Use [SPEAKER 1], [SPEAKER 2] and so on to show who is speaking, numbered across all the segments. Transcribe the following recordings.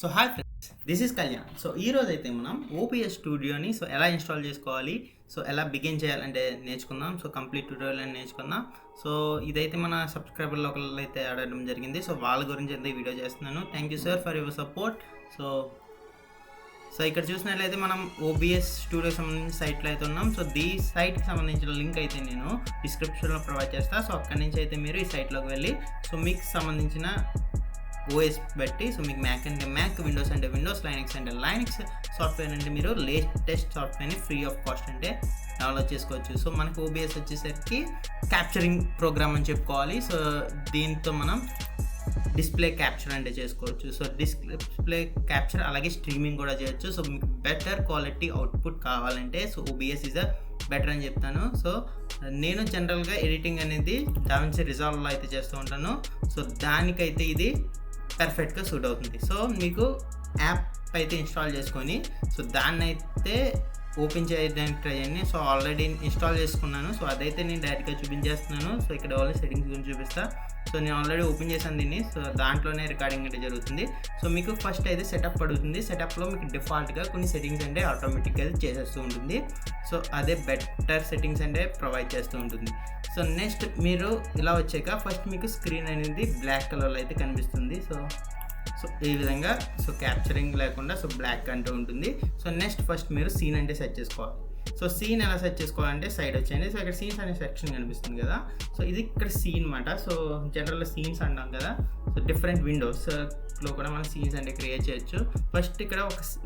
[SPEAKER 1] So hi friends, this is Kalyan. So ఈరోజు అయితే మనం ఓపీఎస్ స్టూడియోని ఎలా ఇన్స్టాల్ చేసుకోవాలి, ఎలా బిగిన్ చేయాలంటే నేర్చుకుందాం. సో కంప్లీట్ ట్యూటోరియల్ అని నేర్చుకుందాం. సో ఇదైతే మన సబ్స్క్రైబర్లు ఒకళ్ళు అయితే అడగడం జరిగింది. సో వాళ్ళ గురించి అయితే ఈ వీడియో చేస్తున్నాను. Thank you sir for your support. So ఇక్కడ చూసినట్లయితే మనం ఓబిఎస్ స్టూడియోకి సంబంధించిన సైట్లో అయితే ఉన్నాం. సో ఈ సైట్కి సంబంధించిన లింక్ అయితే నేను డిస్క్రిప్షన్లో ప్రొవైడ్ చేస్తాను. సో అక్కడి నుంచి అయితే మీరు ఈ సైట్లోకి వెళ్ళి మీకు సంబంధించిన ఓఎస్ బట్టి మీకు మ్యాక్, విండోస్ అంటే విండోస్, లైనక్స్ అంటే లైనక్స్ సాఫ్ట్వేర్ అంటే మీరు లేటెస్ట్ సాఫ్ట్వేర్ని ఫ్రీ ఆఫ్ కాస్ట్ అంటే డౌన్లోడ్ చేసుకోవచ్చు. సో మనకు ఓబిఎస్ వచ్చేసరికి క్యాప్చరింగ్ ప్రోగ్రామ్ అని చెప్పుకోవాలి. సో దీంతో మనం డిస్ప్లే క్యాప్చర్ అంటే చేసుకోవచ్చు. సో డిస్ప్లే క్యాప్చర్ అలాగే స్ట్రీమింగ్ కూడా చేయొచ్చు. సో మీకు బెటర్ క్వాలిటీ అవుట్పుట్ కావాలంటే ఓబిఎస్ ఈజ్ బెటర్ అని చెప్తాను. సో నేను జనరల్గా ఎడిటింగ్ అనేది దావిన్సీ రిజాల్వ్లో అయితే చేస్తూ ఉంటాను. సో దానికైతే ఇది పర్ఫెక్ట్గా సూట్ అవుతుంది. సో మీకు యాప్ అయితే ఇన్స్టాల్ చేసుకొని దాన్ని అయితే ఓపెన్ చేయడానికి ట్రై చేయండి. సో ఆల్రెడీ ఇన్స్టాల్ చేసుకున్నాను. సో అదైతే నేను డైరెక్ట్గా చూపించేస్తున్నాను. సో ఇక్కడ ఓన్లీ సెట్టింగ్స్ గురించి చూపిస్తా. సో నేను ఆల్రెడీ ఓపెన్ చేశాను దీన్ని. సో దాంట్లోనే రికార్డింగ్ అంటే జరుగుతుంది. సో మీకు ఫస్ట్ అయితే సెటప్ అడుగుతుంది. సెటప్లో మీకు డిఫాల్ట్గా కొన్ని సెట్టింగ్స్ అంటే ఆటోమేటిక్గా చేసేస్తూ ఉంటుంది. సో అదే బెటర్ సెట్టింగ్స్ అంటే ప్రొవైడ్ చేస్తూ ఉంటుంది. సో నెక్స్ట్ మీరు ఇలా వచ్చాక ఫస్ట్ మీకు స్క్రీన్ అనేది బ్లాక్ కలర్లో అయితే కనిపిస్తుంది. సో ఈ విధంగా క్యాప్చరింగ్ లేకుండా బ్లాక్ అంటూ ఉంటుంది. సో నెక్స్ట్ ఫస్ట్ మీరు సీన్ అంటే సెట్ చేసుకోవాలి. సో సీన్ ఎలా సెట్ చేసుకోవాలంటే సైడ్ వచ్చేయండి. సో ఇక్కడ సీన్స్ అనే సెక్షన్ కనిపిస్తుంది కదా. సో ఇది ఇక్కడ సీన్ అనమాట. సో జనరల్గా సీన్స్ అంటాం కదా. సో డిఫరెంట్ విండోస్లో కూడా మనం సీన్స్ అంటే క్రియేట్ చేయొచ్చు. ఫస్ట్ ఇక్కడ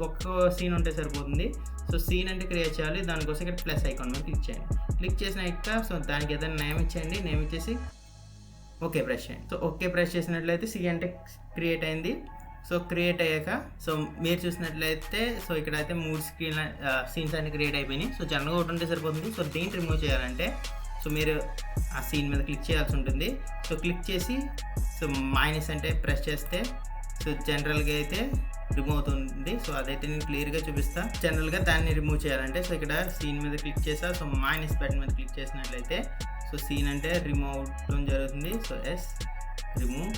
[SPEAKER 1] ఒక సీన్ ఉంటే సరిపోతుంది. సో సీన్ అంటే క్రియేట్ చేయాలి. దానికోసం ఇక్కడ ప్లస్ ఐకాన్ మీద క్లిక్ చేయండి. క్లిక్ చేసినాక దానికి ఏదైనా నేమ్ ఇచ్చేయండి. నేమ్ ఇచ్చేసి ఓకే ప్రెస్ చేయండి. సో ఓకే ప్రెస్ చేసినట్లయితే సీన్ అంటే క్రియేట్ అయింది. సో క్రియేట్ అయ్యాక మీరు చూసినట్లయితే ఇక్కడైతే 3 సీన్స్ అన్ని క్రియేట్ అయిపోయినాయి. సో జనరల్గా ఒకటి ఉంటే సరిపోతుంది. సో దీన్ని రిమూవ్ చేయాలంటే మీరు ఆ సీన్ మీద క్లిక్ చేయాల్సి ఉంటుంది. సో క్లిక్ చేసి మైనస్ అంటే ప్రెస్ చేస్తే జనరల్గా అయితే రిమూవ్ అవుతుంది. సో అదైతే నేను క్లియర్గా చూపిస్తాను. జనరల్గా దాన్ని రిమూవ్ చేయాలంటే ఇక్కడ సీన్ మీద క్లిక్ చేసా. మైనస్ బటన్ మీద క్లిక్ చేసినట్లయితే సీన్ అంటే రిమూవ్ అవడం జరుగుతుంది. సో రిమూవ్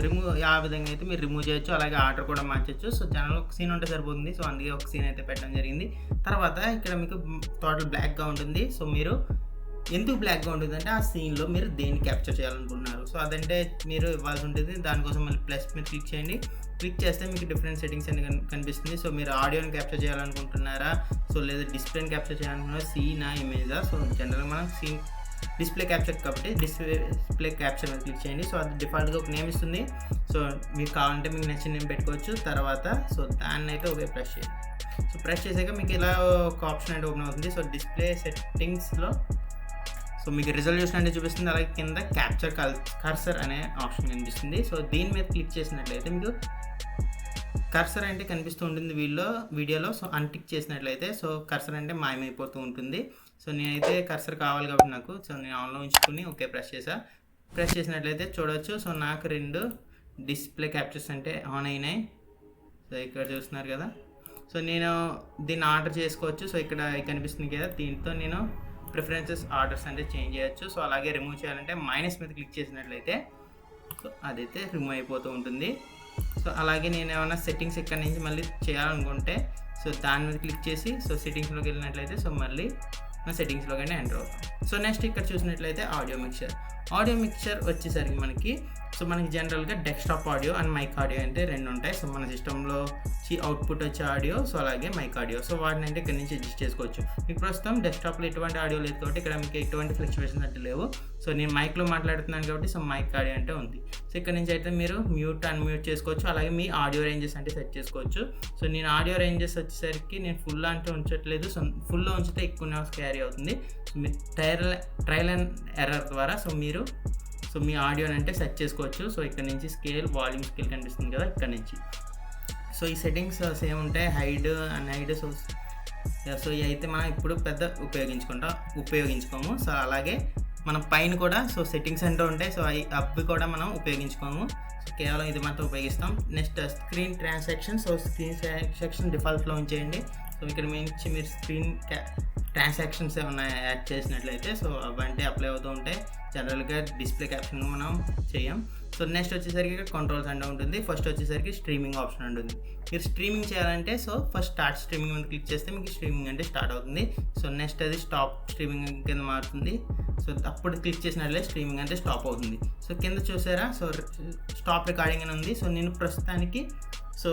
[SPEAKER 1] రిమూవ్ ఆ విధంగా అయితే మీరు రిమూవ్ చేయొచ్చు. అలాగే ఆర్డర్ కూడా మార్చచ్చు. సో జనరల్ ఒక సీన్ ఉంటే సరిపోతుంది. సో అందుకే ఒక సీన్ అయితే పెట్టడం జరిగింది. తర్వాత ఇక్కడ మీకు టోటల్ బ్లాక్గా ఉంటుంది. సో మీరు ఎందుకు బ్లాక్గా ఉంటుంది అంటే ఆ సీన్లో మీరు దేన్ని క్యాప్చర్ చేయాలనుకుంటున్నారు. సో అదంటే మీరు ఇవ్వాల్సి ఉంటుంది. దానికోసం మళ్ళీ ప్లస్ మీద క్లిక్ చేయండి. క్లిక్ చేస్తే మీకు డిఫరెంట్ సెట్టింగ్స్ అని కనిపిస్తుంది. సో మీరు ఆడియోని క్యాప్చర్ చేయాలనుకుంటున్నారా, లేదా డిస్ప్లేని క్యాప్చర్ చేయాలనుకుంటున్నారా, సీనా, ఇమేజా. సో జనరల్గా మనం సీన్ డిస్ప్లే క్యాప్చర్ కాబట్టి డిస్ప్లే క్యాప్చర్ మీద క్లిక్ చేయండి. సో అది డిఫాల్ట్గా ఒక నేమ్ ఇస్తుంది. సో మీకు కావాలంటే మీకు నచ్చిన నేమ్ పెట్టుకోవచ్చు. తర్వాత దాన్ని అయితే ఒకే ప్రెస్ చేయండి. సో ప్రెస్ చేసాక మీకు ఇలా ఒక ఆప్షన్ అయితే ఓపెన్ అవుతుంది. సో డిస్ప్లే సెట్టింగ్స్లో మీకు రిజల్యూషన్ అంటే చూపిస్తుంది. అలాగే కింద క్యాప్చర్ కర్సర్ అనే ఆప్షన్ కనిపిస్తుంది. సో దీని మీద క్లిక్ చేసినట్లయితే మీకు కర్సర్ అంటే కనిపిస్తూ ఉంటుంది వీడియోలో. సో అన్టిక్ చేసినట్లయితే కర్సర్ అంటే మాయమైపోతూ ఉంటుంది. సో నేనైతే కర్సర్ కావాలి కాబట్టి నాకు నేను ఆన్లో ఉంచుకుని ఓకే ప్రెస్ చేసినట్లయితే చూడవచ్చు. సో నాకు 2 డిస్ప్లే క్యాప్చర్స్ అంటే ఆన్ అయినాయి. సో ఇక్కడ చూస్తున్నారు కదా. సో నేను దీన్ని ఆర్డర్ చేసుకోవచ్చు. సో ఇక్కడ కనిపిస్తుంది కదా. దీంతో నేను ప్రిఫరెన్సెస్ ఆర్డర్స్ అంటే చేంజ్ చేయొచ్చు. సో అలాగే రిమూవ్ చేయాలంటే మైనస్ మీద క్లిక్ చేసినట్లయితే అదైతే రిమూవ్ అయిపోతూ ఉంటుంది. సో అలాగే నేను ఏమైనా సెట్టింగ్స్ ఇక్కడ నుంచి మళ్ళీ చేయాలనుకుంటే దాని మీద క్లిక్ చేసి సెట్టింగ్స్లోకి వెళ్ళినట్లయితే మళ్ళీ సెట్టింగ్స్లోకి ఎంటర్ అవుతాం. సో నెక్స్ట్ ఇక్కడ చూసినట్లయితే ఆడియో మిక్చర్ వచ్చేసరికి మనకి జనరల్గా desktop audio and mic audio అంటే 2 ఉంటాయి. సో మన సిస్టంలో అవుట్పుట్ వచ్చే ఆడియో, అలాగే మైక్ ఆడియో. సో వాటిని అంటే ఇక్కడ నుంచి అడ్జస్ట్ చేసుకోవచ్చు. మీకు ప్రస్తుతం డెస్క్టాప్లో ఎటువంటి ఆడియో లేదు కాబట్టి ఇక్కడ మీకు ఎటువంటి ఫ్లక్చువేషన్స్ అంటే లేవు. సో నేను మైక్లో మాట్లాడుతున్నాను కాబట్టి మైక్ ఆడియో అంటే ఉంది. సో ఇక్కడ నుంచి అయితే మీరు మ్యూట్ అన్మ్యూట్ చేసుకోవచ్చు. అలాగే మీ ఆడియో రేంజెస్ అంటే సెట్ చేసుకోవచ్చు. సో నేను ఆడియో రేంజెస్ వచ్చేసరికి నేను ఫుల్ అంటే ఉంచట్లేదు. సో ఫుల్లో ఉంచితే ఎక్కువ నాయిస్ క్యారీ అవుతుంది. సో మీరు ట్రయల్ అండ్ ఎర్రర్ ద్వారా మీరు మీ ఆడియోని అంటే సెట్ చేసుకోవచ్చు. సో ఇక్కడ నుంచి స్కేల్, వాల్యూమ్ స్కేల్ కనిపిస్తుంది కదా ఇక్కడ నుంచి. సో ఈ సెట్టింగ్స్ సేమ్ ఉంటాయి, హైడ్ అండ్ హైడ్. సో ఇవి అయితే మనం ఇప్పుడు పెద్ద ఉపయోగించుకోము. సో అలాగే మనం పైన కూడా సెట్టింగ్స్ అంటూ ఉంటాయి. సో అవి కూడా మనం ఉపయోగించుకోము. సో కేవలం ఇది మాత్రం ఉపయోగిస్తాం. Next screen transaction. Screen transaction డిఫాల్ట్లో ఉంచేయండి. సో ఇక్కడ మించి మీరు స్క్రీన్ ట్రాన్సాక్షన్స్ ఏమైనా యాడ్ చేసినట్లయితే సో అవంటే అప్లై అవుతూ ఉంటాయి. జనరల్గా డిస్ప్లే క్యాప్షన్ మనం చేయం. సో నెక్స్ట్ వచ్చేసరికి ఇక్కడ కంట్రోల్స్ అంటే ఉంటుంది. ఫస్ట్ వచ్చేసరికి స్ట్రీమింగ్ ఆప్షన్ ఉంటుంది. మీరు స్ట్రీమింగ్ చేయాలంటే సో ఫస్ట్ స్టార్ట్ స్ట్రీమింగ్ మీద క్లిక్ చేస్తే మీకు స్ట్రీమింగ్ అంటే స్టార్ట్ అవుతుంది. సో నెక్స్ట్ అది స్టాప్ స్ట్రీమింగ్ కింద మారుతుంది. సో అప్పుడు క్లిక్ చేసినట్లయితే స్ట్రీమింగ్ అంటే స్టాప్ అవుతుంది. సో కింద చూసారా, సో స్టాప్ రికార్డింగ్ అని ఉంది. సో నేను ప్రస్తుతానికి సో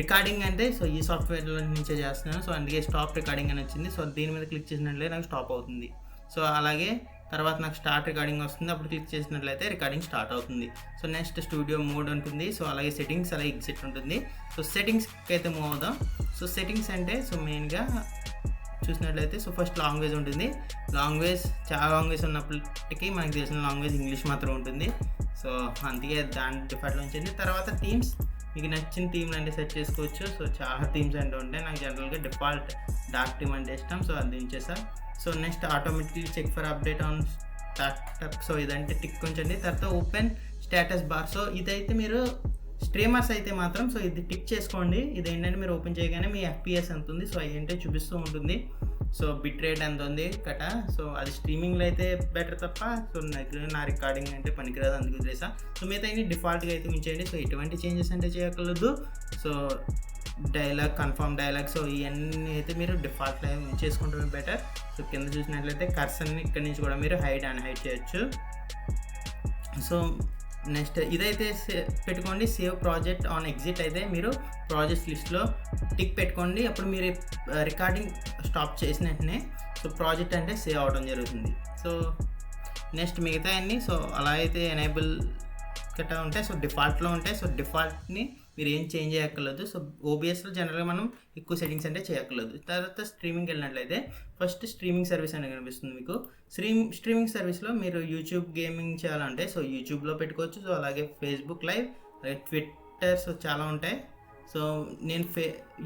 [SPEAKER 1] రికార్డింగ్ అంటే సో ఈ సాఫ్ట్వేర్లో నుంచే చేస్తున్నాను. సో అందుకే స్టాప్ రికార్డింగ్ అని వచ్చింది. సో దీని మీద క్లిక్ చేసినట్లయితే నాకు స్టాప్ అవుతుంది. సో అలాగే తర్వాత నాకు స్టార్ట్ రికార్డింగ్ వస్తుంది. అప్పుడు క్లిక్ చేసినట్లయితే రికార్డింగ్ స్టార్ట్ అవుతుంది. సో నెక్స్ట్ స్టూడియో మోడ్ ఉంటుంది. సో అలాగే సెట్టింగ్స్, అలాగే ఎగ్జిట్ ఉంటుంది. సో సెట్టింగ్స్కి అయితే మూవ్ అవుదాం. సో సెట్టింగ్స్ అంటే సో మెయిన్గా చూసినట్లయితే సో ఫస్ట్ లాంగ్వేజ్ ఉంటుంది. లాంగ్వేజ్ చాలా లాంగ్వేజ్ ఉన్నప్పటికీ మనకు తెలిసిన లాంగ్వేజ్ ఇంగ్లీష్ మాత్రం ఉంటుంది. సో అందుకే దాని డిఫాల్ట్లో ఉంచింది. తర్వాత థీమ్స్, మీకు నచ్చిన థీమ్లు అంటే సెట్ చేసుకోవచ్చు. సో చాలా థీమ్స్ అంటే ఉంటాయి. నాకు జనరల్గా డిఫాల్ట్ డార్క్ థీమ్ అంటే ఇష్టం. సో అది ఉంచేసా. So next automatically check for update on startup. So ఇదంటే టిక్ ఉంచండి. తర్వాత ఓపెన్ స్టేటస్ బార్. సో ఇదైతే మీరు స్ట్రీమర్స్ అయితే మాత్రం సో ఇది టిక్ చేసుకోండి. ఇది ఏంటంటే మీరు ఓపెన్ చేయగానే మీ FPS ఎంత ఉంది సో ఏంటంటే చూపిస్తూ ఉంటుంది. సో బిట్ రేట్ ఎంత ఉంది కట. సో అది స్ట్రీమింగ్లో అయితే బెటర్ తప్ప సో నా రికార్డింగ్ అంటే పనికిరాదు, అందుకు వదిలేసా. సో మిగతా అన్ని డిఫాల్ట్గా అయితే ఉంచేయండి. సో ఎటువంటి చేంజెస్ అంటే చేయక్కర్లేదు. So dialogue, confirm dialogue, so ఇవన్నీ అయితే మీరు డిఫాల్ట్లో ఉంచేసుకుంటే బెటర్. సో కింద చూసినట్లయితే కర్సర్ని ఇక్కడ నుంచి కూడా మీరు హైడ్ అండ్ హైడ్ చేయొచ్చు. సో నెక్స్ట్ ఇదైతే పెట్టుకోండి. సేవ్ ప్రాజెక్ట్ ఆన్ ఎగ్జిట్ అయితే మీరు ప్రాజెక్ట్స్ లిస్ట్లో టిక్ పెట్టుకోండి. అప్పుడు మీరు రికార్డింగ్ స్టాప్ చేసిన వెంటనే సో ప్రాజెక్ట్ అంటే సేవ్ అవడం జరుగుతుంది. సో నెక్స్ట్ మిగతా అన్నీ సో అలా అయితే ఎనేబుల్ గట్టా ఉంటాయి. సో డిఫాల్ట్లో ఉంటాయి. సో డిఫాల్ట్ని మీరు ఏం చేంజ్ చేయక్కర్లేదు. సో OBSలో జనరల్గా మనం ఎక్కువ సెట్టింగ్స్ అంటే చేయక్కర్లేదు. తర్వాత స్ట్రీమింగ్కి వెళ్ళినట్లయితే ఫస్ట్ స్ట్రీమింగ్ సర్వీస్ అనేది కనిపిస్తుంది మీకు. స్ట్రీమింగ్ సర్వీస్లో మీరు యూట్యూబ్ గేమింగ్ చేయాలంటే సో యూట్యూబ్లో పెట్టుకోవచ్చు. సో అలాగే ఫేస్బుక్ లైవ్, అలాగే ట్విట్టర్, సో చాలా ఉంటాయి. సో నేను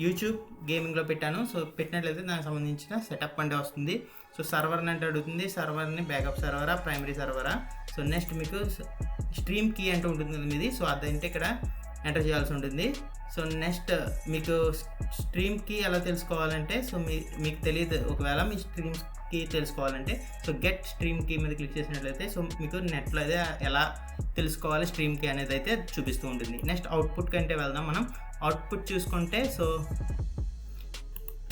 [SPEAKER 1] యూట్యూబ్ గేమింగ్లో పెట్టాను. సో పెట్టినట్లయితే దానికి సంబంధించిన సెటప్ అంటే వస్తుంది. సో సర్వర్ని అంటే అడుగుతుంది. సర్వర్ని బ్యాకప్ సర్వరా, ప్రైమరీ సర్వరా. సో నెక్స్ట్ మీకు స్ట్రీమ్ కీ అంటే ఉంటుంది కదా మీది. సో అదంటే ఇక్కడ ఎంటర్ చేయాల్సి ఉంటుంది. సో నెక్స్ట్ మీకు స్ట్రీమ్ కీ ఎలా తెలుసుకోవాలంటే సో మీకు తెలియదు, ఒకవేళ మీ స్ట్రీమ్ కీ తెలుసుకోవాలంటే సో గెట్ స్ట్రీమ్ కీ మీద క్లిక్ చేసినట్లయితే సో మీకు నెట్లో అయితే ఎలా తెలుసుకోవాలి స్ట్రీమ్ కీ అనేది అయితే చూపిస్తూ ఉంటుంది. నెక్స్ట్ అవుట్పుట్ కంటే వెళ్దాం మనం. అవుట్పుట్ చూసుకుంటే సో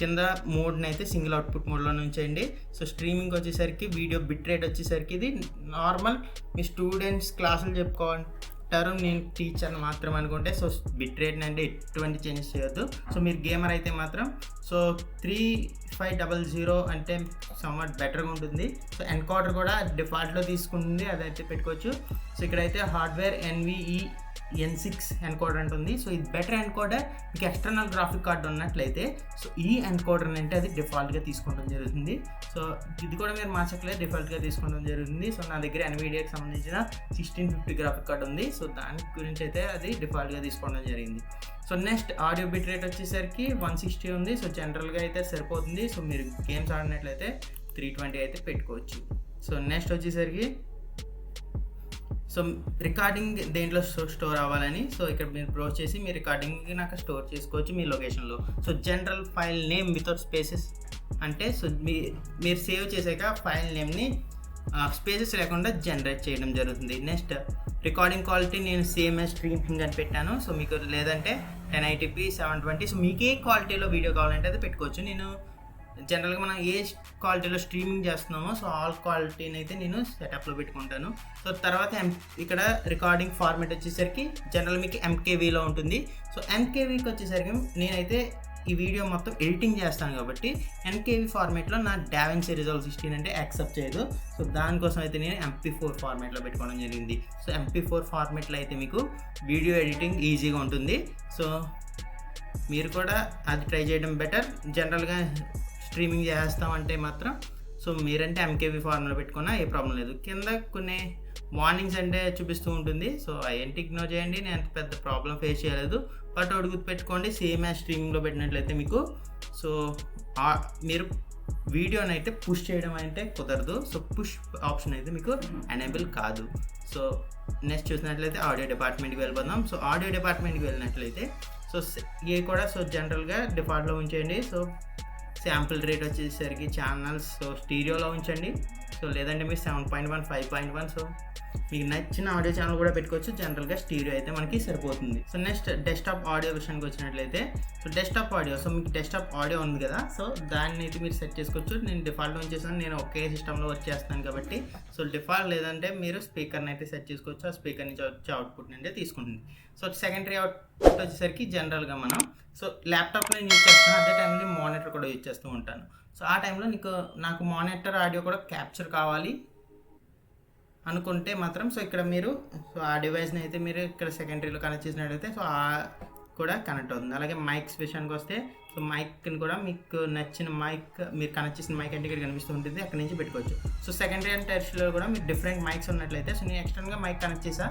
[SPEAKER 1] కింద మోడ్ని అయితే సింగిల్ అవుట్పుట్ మోడ్లో ఉంచండి. సో స్ట్రీమింగ్ వచ్చేసరికి వీడియో బిట్ రేట్ వచ్చేసరికి ఇది నార్మల్ మీ స్టూడెంట్స్ క్లాసులు చెప్పుకోవాలంటారు, నేను టీచర్ మాత్రం అనుకుంటే సో బిట్ రేట్ని అంటే ఎటువంటి చేంజెస్ చేయొద్దు. సో మీరు గేమర్ అయితే మాత్రం సో 3500 అంటే సమ్వాట్ బెటర్గా ఉంటుంది. సో ఎన్కోడర్ కూడా డిఫాల్ట్లో తీసుకుంటుంది, అదైతే పెట్టుకోవచ్చు. సో ఇక్కడైతే హార్డ్వేర్ NVE N6 ఎన్కోడర్ ఉంటుంది. సో ఇది బెటర్ ఎన్కోడర్. మీకు ఎక్స్టర్నల్ గ్రాఫిక్ కార్డ్ ఉన్నట్లయితే సో ఈ ఎన్కోడర్ అంటే అది డిఫాల్ట్గా తీసుకోవడం జరుగుతుంది. సో ఇది కూడా మీరు మార్చట్లేదు, డిఫాల్ట్గా తీసుకోవడం జరుగుతుంది. సో నా దగ్గర NVIDIAకి సంబంధించిన 1650 గ్రాఫిక్ కార్డ్ ఉంది. సో దాని గురించి అయితే అది డిఫాల్ట్గా తీసుకోవడం జరిగింది. So next audio bit rate వచ్చేసరికి 160 ఉంది. సో జనరల్గా అయితే సరిపోతుంది. సో మీరు గేమ్స్ ఆడినట్లయితే 320 అయితే పెట్టుకోవచ్చు. సో నెక్స్ట్ వచ్చేసరికి సో రికార్డింగ్ దేంట్లో స్టోర్ అవ్వాలని సో ఇక్కడ మీరు బ్రౌజ్ చేసి మీ రికార్డింగ్కి నాకు స్టోర్ చేసుకోవచ్చు మీ లొకేషన్లో. So general file name without spaces అంటే సో మీరు సేవ్ చేసాక ఫైల్ నేమ్ని స్పేసెస్ లేకుండా జనరేట్ చేయడం జరుగుతుంది. నెక్స్ట్ రికార్డింగ్ క్వాలిటీ నేను సేమ్ స్ట్రీమింగ్ అని పెట్టాను. సో మీకు లేదంటే 1080p 720. సో మీకు ఏ క్వాలిటీలో వీడియో కావాలంటే అది పెట్టుకోవచ్చు. నేను జనరల్గా మనం ఏ క్వాలిటీలో స్ట్రీమింగ్ చేస్తున్నామో సో ఆల్ క్వాలిటీని అయితే నేను సెటప్లో పెట్టుకుంటాను. సో తర్వాత ఇక్కడ రికార్డింగ్ ఫార్మేట్ వచ్చేసరికి జనరల్ మీకు MKVలో ఉంటుంది. సో MKVకి వచ్చేసరికి నేనైతే ఈ వీడియో మొత్తం ఎడిటింగ్ చేస్తాను కాబట్టి MKV ఫార్మేట్లో నా DaVinci Resolve 16 అంటే యాక్సెప్ట్ చేయదు. సో దానికోసం అయితే నేను MP4 ఫార్మేట్లో పెట్టుకోవడం జరిగింది. సో MP4 ఫార్మేట్లో అయితే మీకు వీడియో ఎడిటింగ్ ఈజీగా ఉంటుంది. సో మీరు కూడా అది ట్రై చేయడం బెటర్. జనరల్గా స్ట్రీమింగ్ చేస్తామంటే మాత్రం సో మీరంటే MKV ఫార్ములా పెట్టుకున్నా ఏ ప్రాబ్లం లేదు. కింద కొన్ని వార్నింగ్స్ అంటే చూపిస్తూ ఉంటుంది. సో అవన్నీ ఇగ్నోర్ చేయండి, నేను అంత పెద్ద ప్రాబ్లం ఫేస్ చేయలేదు. బట్ ఒకటి గుర్తుపెట్టుకోండి, సేమ్ యాజ్ స్ట్రీమింగ్లో పెట్టినట్లయితే మీకు సో మీరు వీడియోని అయితే పుష్ చేయడం అంటే కుదరదు. సో పుష్ ఆప్షన్ అయితే మీకు ఎనేబుల్ కాదు. సో నెక్స్ట్ చూసినట్లయితే ఆడియో డిపార్ట్మెంట్కి వెళ్ళిపోదాం. సో ఆడియో డిపార్ట్మెంట్కి వెళ్ళినట్లయితే సో ఇవి కూడా సో జనరల్గా డిఫాల్ట్లో ఉంచేయండి. సో శాంపుల్ రేట్ వచ్చేసరికి ఛానల్స్ సో స్టీరియోలో ఉంచండి. సో లేదంటే మీరు 7.1 5.1 సో మీకు నచ్చిన ఆడియో ఛానల్ కూడా పెట్టుకోవచ్చు. జనరల్గా స్టీరియో అయితే మనకి సరిపోతుంది. సో నెక్స్ట్ డెస్క్టాప్ ఆడియో విషయానికి వచ్చినట్లయితే సో డెస్క్టాప్ ఆడియో సో మీకు డెస్క్టాప్ ఆడియో ఉంది కదా, సో దాన్ని అయితే మీరు సెట్ చేసుకోవచ్చు. నేను డిఫాల్ట్ ఉంచేసాను, నేను ఒకే సిస్టంలో వర్క్ చేస్తాను కాబట్టి. సో డిఫాల్ట్ లేదంటే మీరు స్పీకర్ని అయితే సెట్ చేసుకోవచ్చు. ఆ స్పీకర్ నుంచి వచ్చే అవుట్పుట్ అంటే తీసుకుంటుంది. సో సెకండరీ అవుట్పుట్ వచ్చేసరికి జనరల్గా మనం సో ల్యాప్టాప్లో యూజ్ చేస్తాను, అదే టైంలో మానిటర్ కూడా యూజ్ చేస్తూ ఉంటాను. సో ఆ టైంలో నాకు మానిటర్ ఆడియో కూడా క్యాప్చర్ కావాలి అనుకుంటే మాత్రం సో ఇక్కడ మీరు సో ఆ డివైస్ని అయితే మీరు ఇక్కడ సెకండరీలో కనెక్ట్ చేసినట్లయితే సో కూడా కనెక్ట్ అవుతుంది. అలాగే మైక్స్ విషయానికి వస్తే సో మైక్ని కూడా మీకు నచ్చిన మైక్ మీరు కనెక్ట్ చేసిన మైక్ అంటే ఇక్కడ కనిపిస్తూ ఉంటుంది, అక్కడ నుంచి పెట్టుకోవచ్చు. సో సెకండరీ అండ్ టెర్షరీలో కూడా మీకు డిఫరెంట్ మైక్స్ ఉన్నట్లయితే సో నేను ఎక్స్టర్నల్గా మైక్ కనెక్ట్ చేసా.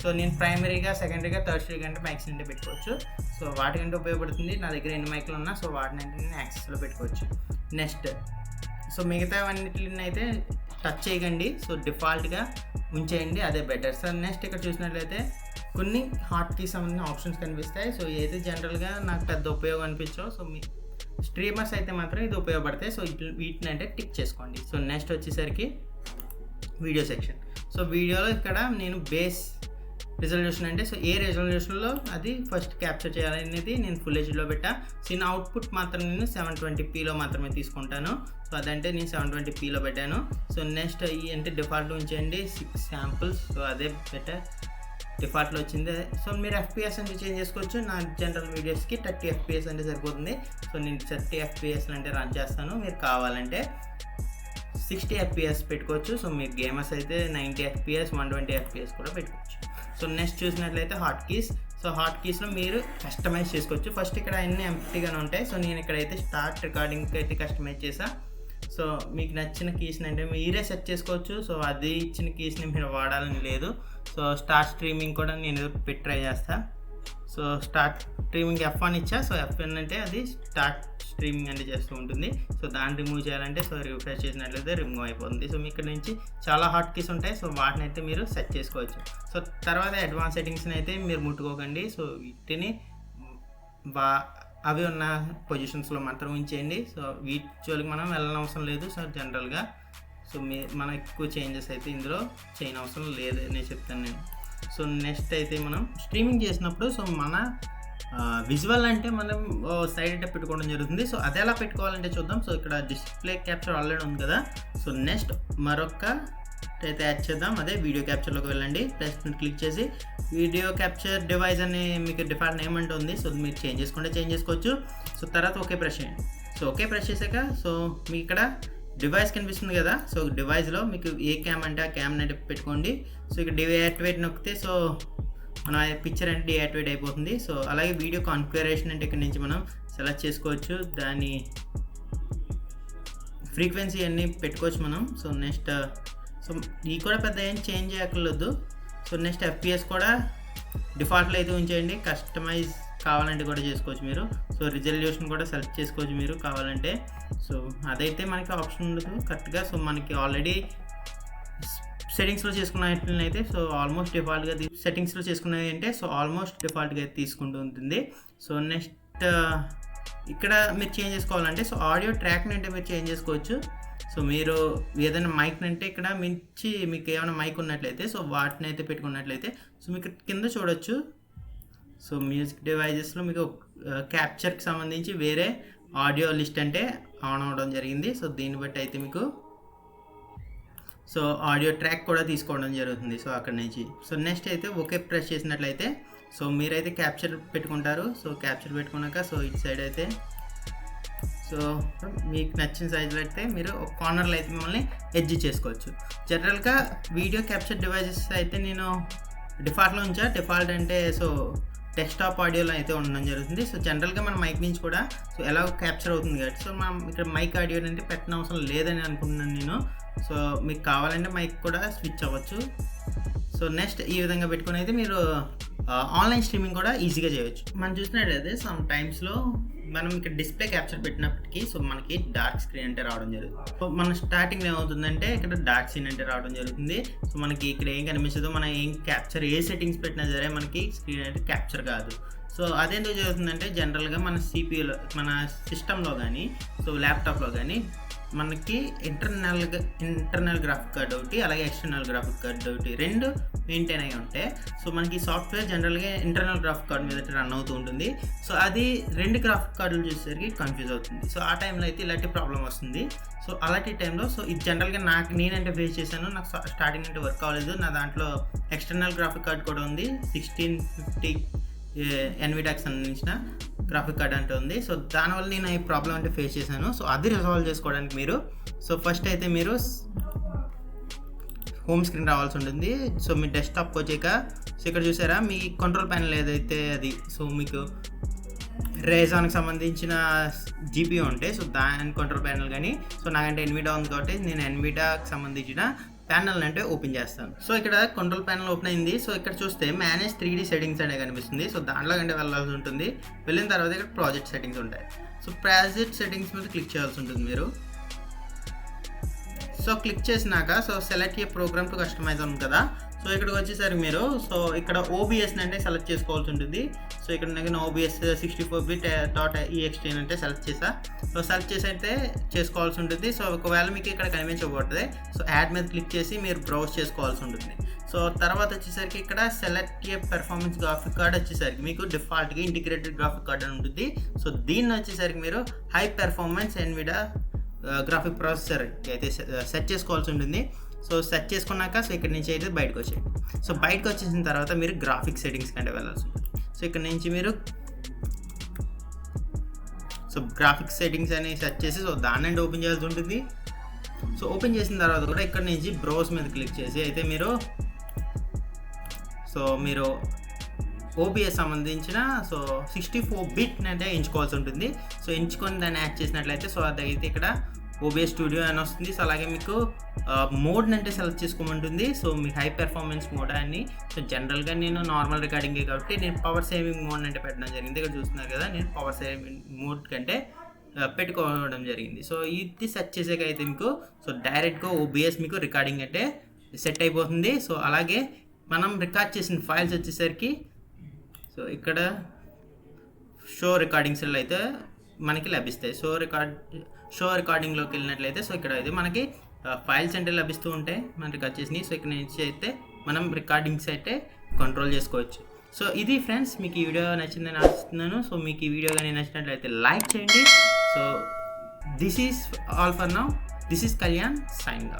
[SPEAKER 1] సో నేను ప్రైమరీగా సెకండరీగా టెర్షరీగా అంటే మైక్స్ అంటే పెట్టుకోవచ్చు. సో వాటికంటే ఉపయోగపడుతుంది. నా దగ్గర ఎన్ని మైక్లు ఉన్నా సో వాటిని అంటే నేను యాక్సెస్లో పెట్టుకోవచ్చు. నెక్స్ట్ సో మిగతావన్నిటిని అయితే టచ్ చేయకండి. సో డిఫాల్ట్గా ఉంచేయండి, అదే బెటర్ సార్. నెక్స్ట్ ఇక్కడ చూసినట్లయితే కొన్ని హాట్కి సంబంధించిన ఆప్షన్స్ కనిపిస్తాయి. సో ఏది జనరల్గా నాకు పెద్ద ఉపయోగం అనిపించవు. సో మీ స్ట్రీమర్స్ అయితే మాత్రం ఇది ఉపయోగపడతాయి. సో వీటిని అంటే టిక్ చేసుకోండి. సో నెక్స్ట్ వచ్చేసరికి వీడియో సెక్షన్. సో వీడియోలో ఇక్కడ నేను బేస్ రిజల్యూషన్ అంటే సో ఏ రిజల్యూషన్లో అది ఫస్ట్ క్యాప్చర్ చేయాలనేది నేను ఫుల్ హెచ్డీలో పెట్టా. సో నేను అవుట్పుట్ మాత్రం నేను 720pలో మాత్రమే తీసుకుంటాను. సో అదంటే నేను 720pలో పెట్టాను. సో నెక్స్ట్ ఈ అంటే డిఫాల్ట్ ఉంచేయండి 6 శాంపుల్స్. సో అదే బెటర్, డిఫాల్ట్లో వచ్చింది. సో మీరు FPS అంటే చేంజ్ చేసుకోవచ్చు. నా జనరల్ వీడియోస్కి 30 FPS అంటే సరిపోతుంది. సో నేను 30 FPS అంటే రన్ చేస్తాను. మీరు కావాలంటే 60 FPS పెట్టుకోవచ్చు. సో మీరు గేమర్స్ అయితే 90 FPS 120 FPS కూడా పెట్టుకోవచ్చు. సో నెక్స్ట్ చూసినట్లయితే హాట్ కీస్. సో హాట్ కీస్లో మీరు కస్టమైజ్ చేసుకోవచ్చు. ఫస్ట్ ఇక్కడ అన్నీ ఎంప్టీగానే ఉంటాయి. సో నేను ఇక్కడైతే స్టార్ట్ రికార్డింగ్కి అయితే కస్టమైజ్ చేసా. సో మీకు నచ్చిన కీస్ని అంటే మీరే సెట్ చేసుకోవచ్చు. సో అది ఇచ్చిన కీస్ని మీరు వాడాలని లేదు. సో స్టార్ట్ స్ట్రీమింగ్ కూడా నేను పెట్టి ట్రై చేస్తా. సో స్టార్ట్ స్ట్రీమింగ్ F1 ఇచ్చా. సో F1 అంటే అది స్టార్ట్ స్ట్రీమింగ్ అంటే చేస్తూ ఉంటుంది. సో దాన్ని రిమూవ్ చేయాలంటే సో రిఫ్రెష్ చేసినట్లయితే రిమూవ్ అయిపోతుంది. సో మీ ఇక్కడ నుంచి చాలా హాట్ కీస్ ఉంటాయి. సో వాటిని అయితే మీరు సెట్ చేసుకోవచ్చు. సో తర్వాత అడ్వాన్స్ సెట్టింగ్స్ని అయితే మీరు ముట్టుకోకండి. సో వీటిని అవి ఉన్న పొజిషన్స్లో మాత్రం ఉంచేయండి. సో వీటి జోలికి మనం వెళ్ళనవసరం లేదు. సో జనరల్గా సో మన ఎక్కువ చేంజెస్ అయితే ఇందులో చేయనవసరం లేదు నేను చెప్తాను నేను. సో నెక్స్ట్ అయితే మనం స్ట్రీమింగ్ చేసినప్పుడు సో మన విజువల్ అంటే మనం సైడ్ అయితే పెట్టుకోవడం జరుగుతుంది. సో అది ఎలా పెట్టుకోవాలంటే చూద్దాం. సో ఇక్కడ డిస్ప్లే క్యాప్చర్ ఆల్రెడీ ఉంది కదా. సో నెక్స్ట్ మరొక అయితే యాడ్ చేద్దాం. అదే వీడియో క్యాప్చర్లోకి వెళ్ళండి. ప్లస్ క్లిక్ చేసి వీడియో క్యాప్చర్ డివైస్ అని మీకు డిఫాల్ట్ నేమ్ అంటే ఉంది. సో మీరు చేంజ్ చేసుకోవచ్చు. సో తర్వాత ఓకే ప్రెస్ చేయండి. సో ఓకే ప్రెస్ చేశాక సో మీకు ఇక్కడ డివైస్ కనిపిస్తుంది కదా. సో డివైస్లో మీకు ఏ క్యామ్ అంటే ఆ క్యామ్ని అంటే పెట్టుకోండి. సో ఇక్కడ డియాక్టివేట్ నొక్కితే సో మన పిక్చర్ అంటే డియాక్టివేట్ అయిపోతుంది. సో అలాగే వీడియో కాన్ఫిగరేషన్ అంటే ఇక్కడ నుంచి మనం సెలెక్ట్ చేసుకోవచ్చు. దాని ఫ్రీక్వెన్సీ అన్నీ పెట్టుకోవచ్చు మనం. సో నెక్స్ట్ సో ఈ కూడా పెద్ద ఏం చేంజ్ చేయక్కర్లేదు. సో నెక్స్ట్ FPS కూడా డిఫాల్ట్లో అయితే ఉంచేయండి. కస్టమైజ్ కావాలంటే కూడా చేసుకోవచ్చు మీరు. సో రిజల్యూషన్ కూడా సెలెక్ట్ చేసుకోవచ్చు మీరు కావాలంటే. సో అదైతే మనకి ఆప్షన్ ఉండదు కరెక్ట్గా. సో మనకి ఆల్రెడీ సెట్టింగ్స్లో చేసుకున్నట్లయితే సో ఆల్మోస్ట్ డిఫాల్ట్గా సెట్టింగ్స్లో చేసుకున్నది అంటే సో ఆల్మోస్ట్ డిఫాల్ట్గా తీసుకుంటూ ఉంటుంది. సో నెక్స్ట్ ఇక్కడ మీరు చేంజ్ చేసుకోవాలంటే సో ఆడియో ట్రాక్ని అంటే మీరు చేంజ్ చేసుకోవచ్చు. సో మీరు ఏదైనా మైక్ని అంటే ఇక్కడ మించి మీకు ఏమైనా మైక్ ఉన్నట్లయితే సో వాటిని అయితే పెట్టుకున్నట్లయితే సో మీకు కింద చూడొచ్చు. సో మ్యూజిక్ డివైజెస్లో మీకు క్యాప్చర్కి సంబంధించి వేరే ఆడియో లిస్ట్ అంటే ఆన్ అవ్వడం జరిగింది. సో దీన్ని బట్టి అయితే మీకు సో ఆడియో ట్రాక్ కూడా తీసుకోవడం జరుగుతుంది. సో అక్కడ నుంచి సో నెక్స్ట్ అయితే ఓకే ప్రెస్ చేసినట్లయితే సో మీరైతే క్యాప్చర్ పెట్టుకుంటారు. సో క్యాప్చర్ పెట్టుకున్నాక సో ఇటు సైడ్ అయితే సో మీకు నచ్చిన సైజులో అయితే మీరు ఒక కార్నర్లో అయితే మిమ్మల్ని అడ్జస్ట్ చేసుకోవచ్చు. జనరల్గా వీడియో క్యాప్చర్ డివైజెస్ అయితే నేను డిఫాల్ట్లో ఉంచా. డిఫాల్ట్ అంటే సో డెస్క్టాప్ ఆడియోలో అయితే ఉండడం జరుగుతుంది. సో జనరల్గా మన మైక్ నుంచి కూడా సో ఎలా క్యాప్చర్ అవుతుంది కాబట్టి సో మనం ఇక్కడ మైక్ ఆడియో అంటే పెట్టిన అవసరం లేదని అనుకుంటున్నాను నేను. సో మీకు కావాలంటే మైక్ కూడా స్విచ్ అవ్వచ్చు. సో నెక్స్ట్ ఈ విధంగా పెట్టుకుని అయితే మీరు ఆన్లైన్ స్ట్రీమింగ్ కూడా ఈజీగా చేయవచ్చు. మనం చూసినట్లయితే సమ్ టైమ్స్లో మనం ఇక్కడ డిస్ప్లే క్యాప్చర్ పెట్టినప్పటికీ సో మనకి డార్క్ స్క్రీన్ అంటే రావడం జరుగుతుంది. సో మన స్టార్టింగ్ ఏమవుతుందంటే ఇక్కడ డార్క్ స్క్రీన్ అంటే రావడం జరుగుతుంది. సో మనకి ఇక్కడ ఏం కనిపించదు. మనం ఏం క్యాప్చర్ ఏ సెట్టింగ్స్ పెట్టినా సరే మనకి స్క్రీన్ అంటే క్యాప్చర్ కాదు. సో సో అదెందుకు జరుగుతుందంటే జనరల్గా మన సిపియూలో మన సిస్టంలో కానీ సో ల్యాప్టాప్లో కానీ మనకి ఇంటర్నల్ గ్రాఫిక్ కార్డ్ ఒకటి అలాగే ఎక్స్టర్నల్ గ్రాఫిక్ కార్డ్ ఒకటి రెండు మెయింటైన్ అయ్యి ఉంటే సో మనకి సాఫ్ట్వేర్ జనరల్గా ఇంటర్నల్ గ్రాఫిక్ కార్డ్ మీద రన్ అవుతూ ఉంటుంది. సో అది రెండు గ్రాఫిక్ కార్డులు చూసేసరికి కన్ఫ్యూజ్ అవుతుంది. సో ఆ టైంలో అయితే ఇలాంటి ప్రాబ్లం వస్తుంది. సో అలాంటి టైంలో సో ఇది జనరల్గా నేనంటే ఫేస్ చేశాను. నాకు స్టార్టింగ్ అంటే వర్క్ అవ్వలేదు. నా దాంట్లో ఎక్స్టర్నల్ గ్రాఫిక్ కార్డ్ కూడా ఉంది, 1650 ఎన్విడాకి సంబంధించిన గ్రాఫిక్ కార్డ్ అంటే ఉంది. సో దానివల్ల నేను ఈ ప్రాబ్లం అంటే ఫేస్ చేశాను. సో అది రిజాల్వ్ చేసుకోవడానికి మీరు సో ఫస్ట్ అయితే మీరు హోమ్ స్క్రీన్ రావాల్సి ఉంటుంది. సో మీ డెస్క్టాప్కి వచ్చాక సో ఇక్కడ చూసారా మీ కంట్రోల్ ప్యానెల్ ఏదైతే అది సో మీకు రేజాన్కి సంబంధించిన జీపీయూ ఉంటే సో దాని కంట్రోల్ ప్యానెల్ కానీ సో నాకంటే ఎన్విడా ఉంది కాబట్టి నేను ఎన్విడాకి సంబంధించిన ప్యానల్ అంటే ఓపెన్ చేస్తాను. సో ఇక్కడ కంట్రోల్ ప్యానల్ ఓపెన్ అయింది. సో ఇక్కడ చూస్తే మేనేజ్ 3D సెట్టింగ్స్ అనే కనిపిస్తుంది. సో దాంట్లో కంటే వెళ్ళాల్సి ఉంటుంది. వెళ్ళిన తర్వాత ఇక్కడ ప్రాజెక్ట్ సెట్టింగ్స్ ఉంటాయి. సో ప్రాజెక్ట్ సెట్టింగ్స్ మీద క్లిక్ చేయాల్సి ఉంటుంది మీరు. సో క్లిక్ చేసినాక so select a program to customise ఉంది కదా. సో ఇక్కడికి వచ్చేసరికి మీరు సో ఇక్కడ ఓబిఎస్ అంటే సెలెక్ట్ చేసుకోవాల్సి ఉంటుంది. సో ఇక్కడ నేను ఓబిఎస్ 64bit.ext అంటే సెలెక్ట్ చేసా. సో సెలెక్ట్ చేసి అయితే చేసుకోవాల్సి ఉంటుంది. సో ఒకవేళ మీకు ఇక్కడ కనిపించబోతుంది సో యాడ్ మీద క్లిక్ చేసి మీరు బ్రౌజ్ చేసుకోవాల్సి ఉంటుంది. సో తర్వాత వచ్చేసరికి ఇక్కడ సెలెక్ట్ ఏ పెర్ఫార్మెన్స్ గ్రాఫిక్ కార్డ్ వచ్చేసరికి మీకు డిఫాల్ట్గా ఇంటిగ్రేటెడ్ గ్రాఫిక్ కార్డ్ అని ఉంటుంది. సో దీన్ని వచ్చేసరికి మీరు హై పెర్ఫార్మెన్స్ ఎన్విడా గ్రాఫిక్ ప్రాసెసర్ అయితే సెట్ చేసుకోవాల్సి ఉంటుంది. సో సెట్ చేసుకున్నాక సో ఇక్కడ నుంచి అయితే బయటకు వచ్చేయండి. సో బయటకు వచ్చేసిన తర్వాత మీరు గ్రాఫిక్ సెట్టింగ్స్ కంటే వెళ్ళాల్సి ఉంటుంది. సో ఇక్కడ నుంచి మీరు సో గ్రాఫిక్ సెట్టింగ్స్ అని సెట్ చేసి సో దాన్ని ఓపెన్ చేయాల్సి ఉంటుంది. సో ఓపెన్ చేసిన తర్వాత కూడా ఇక్కడ నుంచి బ్రౌజ్ మీద క్లిక్ చేసి అయితే మీరు ఓబిఎస్ సంబంధించిన సో 64-bit అంటే ఎంచుకోవాల్సి ఉంటుంది. సో ఎంచుకొని దాన్ని యాడ్ చేసినట్లయితే సో అదైతే ఇక్కడ ఓబిఎస్ స్టూడియో అని వస్తుంది. సో అలాగే మీకు మోడ్ని అంటే సెలెక్ట్ చేసుకోమంటుంది. సో మీకు హై పెర్ఫార్మెన్స్ మోడ్ అని. సో జనరల్గా నేను నార్మల్ రికార్డింగే కాబట్టి నేను పవర్ సేవింగ్ మోడ్ అంటే పెట్టడం జరిగింది. ఇక్కడ చూస్తున్నారు కదా నేను పవర్ సేవింగ్ మోడ్ కంటే పెట్టుకోవడం జరిగింది. సో ఇది సెట్ చేసాక అయితే మీకు సో డైరెక్ట్గా ఓబిఎస్ మీకు రికార్డింగ్ అంటే సెట్ అయిపోతుంది. సో అలాగే మనం రికార్డ్ చేసిన ఫైల్స్ వచ్చేసరికి సో ఇక్కడ షో రికార్డింగ్స్లో అయితే మనకి లభిస్తాయి. షో రికార్డింగ్లోకి వెళ్ళినట్లయితే సో ఇక్కడ అయితే మనకి ఫైల్స్ అంటే లభిస్తూ ఉంటాయి మనం రికార్డ్ చేసినవి. సో ఇక్కడ నుంచి అయితే మనం రికార్డింగ్స్ అయితే కంట్రోల్ చేసుకోవచ్చు. సో ఇది ఫ్రెండ్స్, మీకు ఈ వీడియో నచ్చిందని ఆశిస్తున్నాను. సో మీకు ఈ వీడియో కానీ నచ్చినట్లయితే లైక్ చేయండి. So this is all for now. This is Kalyan signing off.